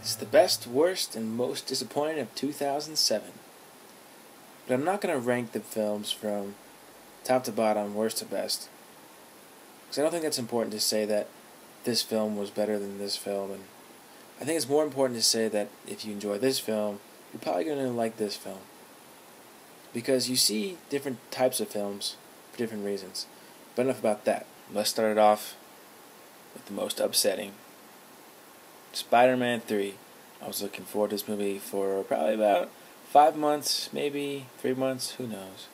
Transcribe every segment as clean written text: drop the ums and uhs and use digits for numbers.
It's the best, worst, and most disappointing of 2007. But I'm not going to rank the films from top to bottom, worst to best. Because I don't think that's important to say that this film was better than this film. And I think it's more important to say that if you enjoy this film, you're probably going to like this film. Because you see different types of films for different reasons. But enough about that. Let's start it off with the most upsetting. Spider-Man 3. I was looking forward to this movie for probably about 5 months, maybe 3 months, who knows.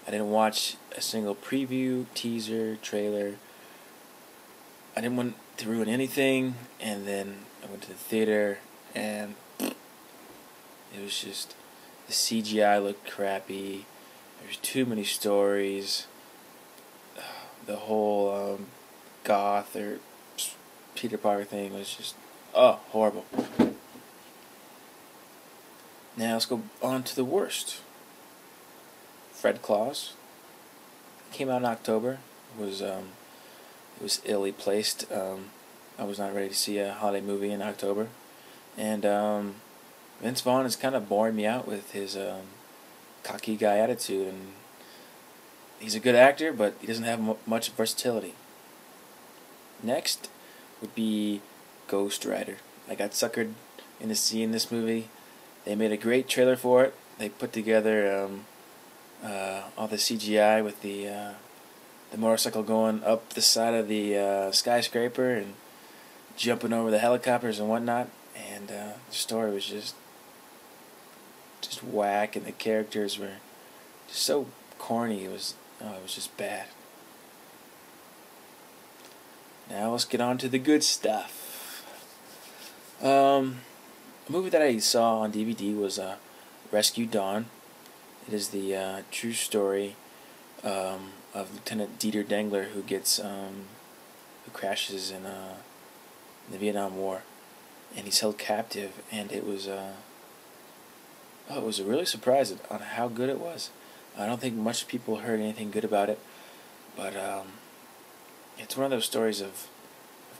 I didn't watch a single preview, teaser, trailer. I didn't want to ruin anything, and then I went to the theater, and it was just, the CGI looked crappy, there's too many stories, the whole goth or Peter Parker thing was just, horrible. Now let's go on to the worst. Fred Claus. Came out in October. It was illy placed. I was not ready to see a holiday movie in October, and Vince Vaughn is kind of boring me out with his cocky guy attitude, and he's a good actor, but he doesn't have much versatility. Next would be Ghost Rider. I got suckered into seeing this movie. They made a great trailer for it. They put together all the CGI with the motorcycle going up the side of the skyscraper and jumping over the helicopters and whatnot. And the story was just whack, and the characters were just so corny. It was just bad. Now let's get on to the good stuff. A movie that I saw on DVD was Rescue Dawn. It is the true story of Lieutenant Dieter Dengler, who crashes in the Vietnam War, and he's held captive. And it was really surprising on how good it was. I don't think much people heard anything good about it, but it's one of those stories of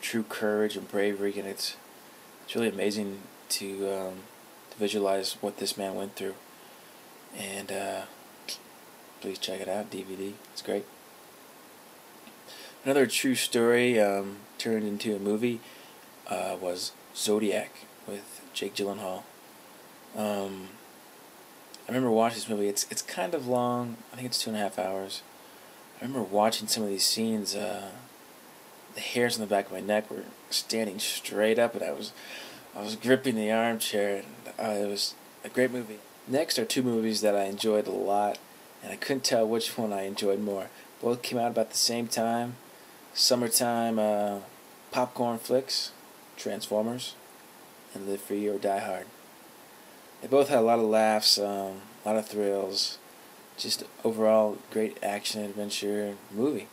true courage and bravery, and it's really amazing to visualize what this man went through. And please check it out, DVD. It's great. Another true story turned into a movie was Zodiac with Jake Gyllenhaal. I remember watching this movie. It's kind of long. I think it's 2.5 hours. I remember watching some of these scenes. The hairs on the back of my neck were standing straight up, and I was gripping the armchair. And it was a great movie. Next are two movies that I enjoyed a lot, and I couldn't tell which one I enjoyed more. Both came out about the same time. Summertime popcorn flicks, Transformers, and Live Free or Die Hard. They both had a lot of laughs, a lot of thrills, just overall great action adventure movie.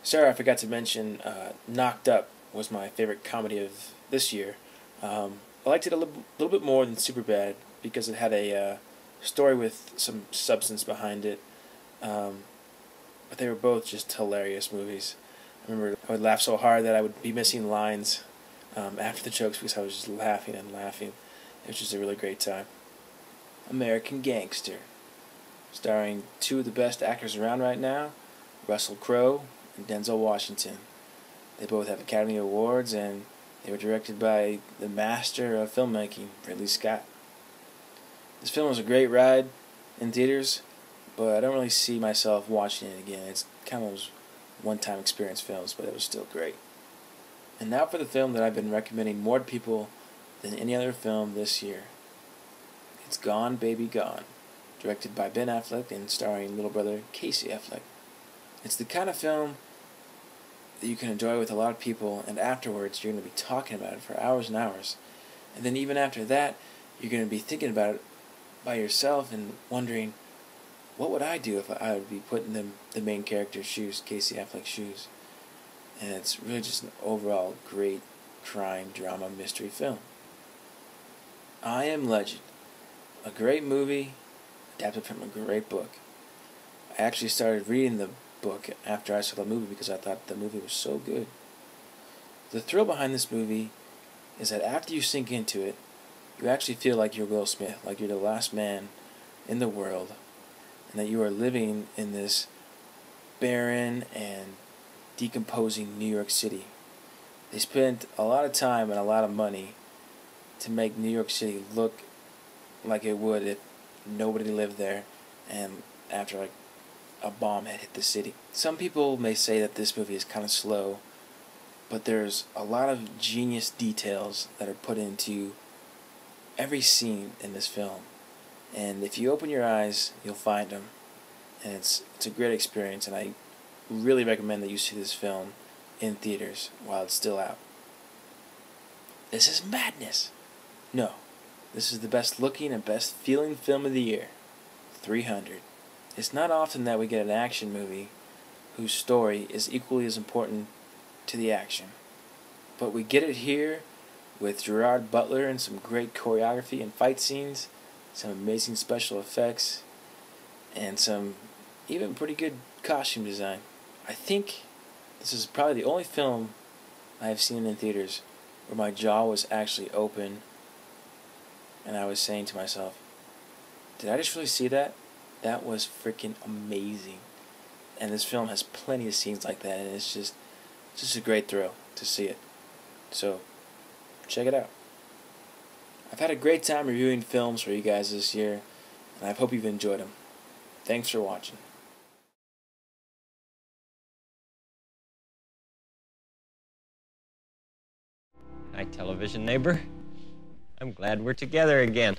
Sorry, I forgot to mention Knocked Up was my favorite comedy of this year. I liked it a little bit more than Superbad because it had a story with some substance behind it. But they were both just hilarious movies. I remember I would laugh so hard that I would be missing lines after the jokes because I was just laughing and laughing. It was just a really great time. American Gangster, starring two of the best actors around right now, Russell Crowe and Denzel Washington. They both have Academy Awards, and they were directed by the master of filmmaking, Ridley Scott. This film was a great ride in theaters, but I don't really see myself watching it again. It's kind of those one-time experience films, but it was still great. And now for the film that I've been recommending more to people than any other film this year. It's Gone Baby Gone, directed by Ben Affleck and starring little brother Casey Affleck. It's the kind of film that you can enjoy with a lot of people, and afterwards you're going to be talking about it for hours and hours. And then even after that, you're going to be thinking about it by yourself and wondering, what would I do if I would be put in the main character's shoes, Casey Affleck's shoes? And it's really just an overall great crime, drama, mystery film. I Am Legend, a great movie adapted from a great book. I actually started reading the book after I saw the movie because I thought the movie was so good. The thrill behind this movie is that after you sink into it, You actually feel like you're Will Smith, like you're the last man in the world, and that you are living in this barren and decomposing New York City. They spent a lot of time and a lot of money to make New York City look like it would if nobody lived there and after like a bomb had hit the city. Some people may say that this movie is kind of slow, but there's a lot of genius details that are put into every scene in this film. And if you open your eyes, you'll find them. And it's a great experience, and I really recommend that you see this film in theaters while it's still out. This is madness. No, this is the best looking and best feeling film of the year. 300. It's not often that we get an action movie whose story is equally as important to the action. But we get it here with Gerard Butler and some great choreography and fight scenes, some amazing special effects, and some even pretty good costume design. I think this is probably the only film I have seen in theaters where my jaw was actually open and I was saying to myself, did I just really see that? That was freaking amazing. And this film has plenty of scenes like that, and it's just a great thrill to see it. So, check it out. I've had a great time reviewing films for you guys this year, and I hope you've enjoyed them. Thanks for watching. Hi, television neighbor. I'm glad we're together again.